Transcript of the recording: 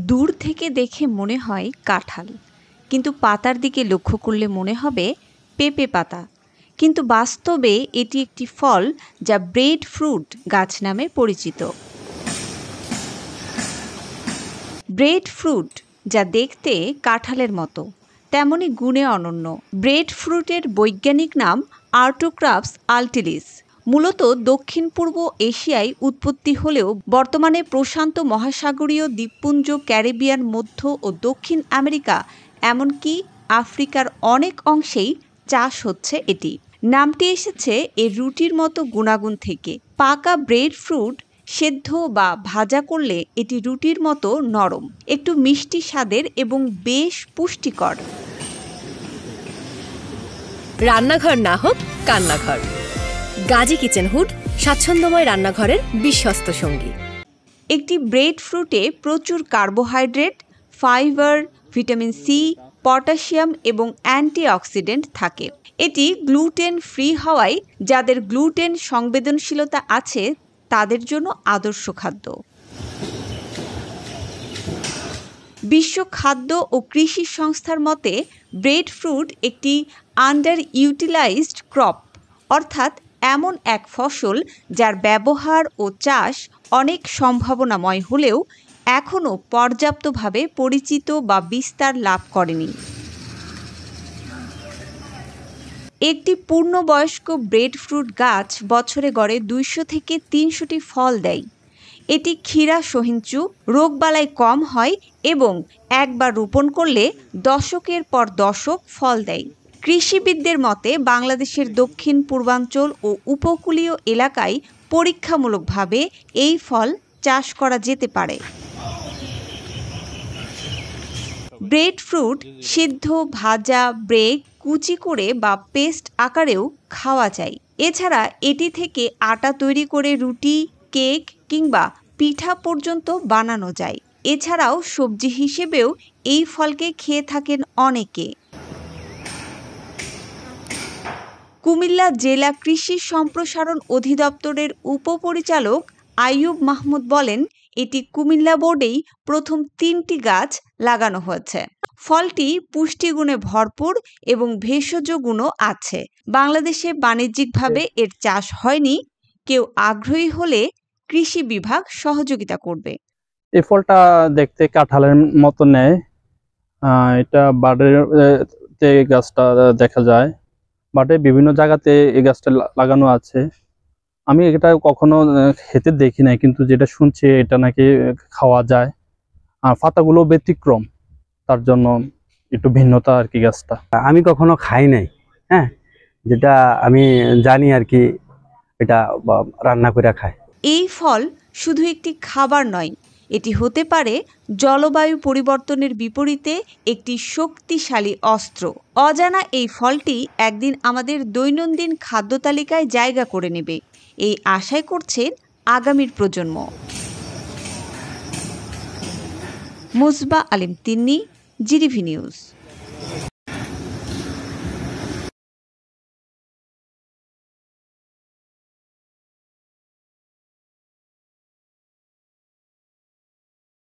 দূর থেকে দেখে মনে হয় কাঁঠাল, কিন্তু পাতার দিকে লক্ষ্য করলে মনে হবে পেঁপে পাতা। কিন্তু বাস্তবে এটি একটি ফল যা ব্রেড ফ্রুট গাছ নামে পরিচিত। ব্রেড ফ্রুট যা দেখতে কাঁঠালের মতো, তেমনি গুণে অনন্য। ব্রেড ফ্রুটের বৈজ্ঞানিক নাম আর্টোক্রাপস আল্টিলিস। মূলত দক্ষিণ পূর্ব এশিয়ায় উৎপত্তি হলেও বর্তমানে প্রশান্ত মহাসাগরীয় দ্বীপপুঞ্জ, ক্যারিবিয়ান, মধ্য ও দক্ষিণ আমেরিকা, এমনকি আফ্রিকার অনেক অংশেই চাষ হচ্ছে এটি। নামটি এসেছে এর রুটির মতো গুণাগুণ থেকে। পাকা ব্রেড ফ্রুট সেদ্ধ বা ভাজা করলে এটি রুটির মতো নরম, একটু মিষ্টি স্বাদের এবং বেশ পুষ্টিকর। রান্নাঘর না হোক কান্নাঘর, গাজী কিচেন হুড স্বাচ্ছন্দ্যময় রান্নাঘরের বিশ্বস্ত সঙ্গী। একটি ব্রেড ফ্রুটে প্রচুর carbohydrate, fibre, vitamin C, potassium এবং অ্যান্টিঅক্সিডেন্ট থাকে। এটি গ্লুটেন ফ্রি হওয়ায় যাদের গ্লুটেন সংবেদনশীলতা আছে তাদের জন্য আদর্শ খাদ্য। বিশ্ব খাদ্য ও কৃষি সংস্থার মতে ব্রেড ফ্রুট একটি আন্ডার ইউটিলাইজড ক্রপ, অর্থাৎ এমন এক ফসল যার ব্যবহার ও চাষ অনেক সম্ভাবনাময় হলেও এখনও পর্যাপ্তভাবে পরিচিত বা বিস্তার লাভ করেনি। একটি পূর্ণবয়স্ক ব্রেড ফ্রুট গাছ বছরে গড়ে 200 থেকে 300টি ফল দেয়। এটি ক্ষীরা সহিঞ্চু, রোগবালাই কম হয় এবং একবার রোপণ করলে দশকের পর দশক ফল দেয়। কৃষিবিদদের মতে বাংলাদেশের দক্ষিণ পূর্বাঞ্চল ও উপকূলীয় এলাকায় পরীক্ষামূলকভাবে এই ফল চাষ করা যেতে পারে। ব্রেড ফ্রুট সিদ্ধ, ভাজা, ব্রেক, কুচি করে বা পেস্ট আকারেও খাওয়া যায়। এছাড়া এটি থেকে আটা তৈরি করে রুটি, কেক কিংবা পিঠা পর্যন্ত বানানো যায়। এছাড়াও সবজি হিসেবেও এই ফলকে খেয়ে থাকেন অনেকে। কুমিল্লা জেলা কৃষি সম্প্রসারণ অধিদপ্তরের উপপরিচালক আইয়ুব মাহমুদ বলেন, এটি কুমিল্লা বোর্ডেই প্রথম 3টি গাছ লাগানো হয়েছে। ফলটি পুষ্টিগুণে ভরপুর এবং ভেষজ গুণও আছে। বাংলাদেশে বাণিজ্যিকভাবে এর চাষ হয়নি। কেউ আগ্রহী হলে কৃষি বিভাগ সহযোগিতা করবে। এই ফলটা দেখতে কাঁঠালের মতো নেয়। এটা বাড়ির গাছটা দেখা যায়, বাটে বিভিন্ন জায়গাতে এই গাছটা লাগানো আছে। আমি এটা কখনো খেতে দেখি নাই, কিন্তু যেটা শুনছি এটা নাকি খাওয়া যায়। আর পাতাগুলো ব্যতিক্রম, তার জন্য একটু ভিন্নতা আর কি গাছটা। আমি কখনো খাই নাই, হ্যাঁ, যেটা আমি জানি আর কি, এটা রান্না করে খায়। এই ফল শুধু একটি খাবার নয়, এটি হতে পারে জলবায়ু পরিবর্তনের বিপরীতে একটি শক্তিশালী অস্ত্র। অজানা এই ফলটি একদিন আমাদের দৈনন্দিন খাদ্য তালিকায় জায়গা করে নেবে, এই আশাই করছে আগামীর প্রজন্ম। মুসবা আলিম তিন্নি, জিটিভি নিউজ।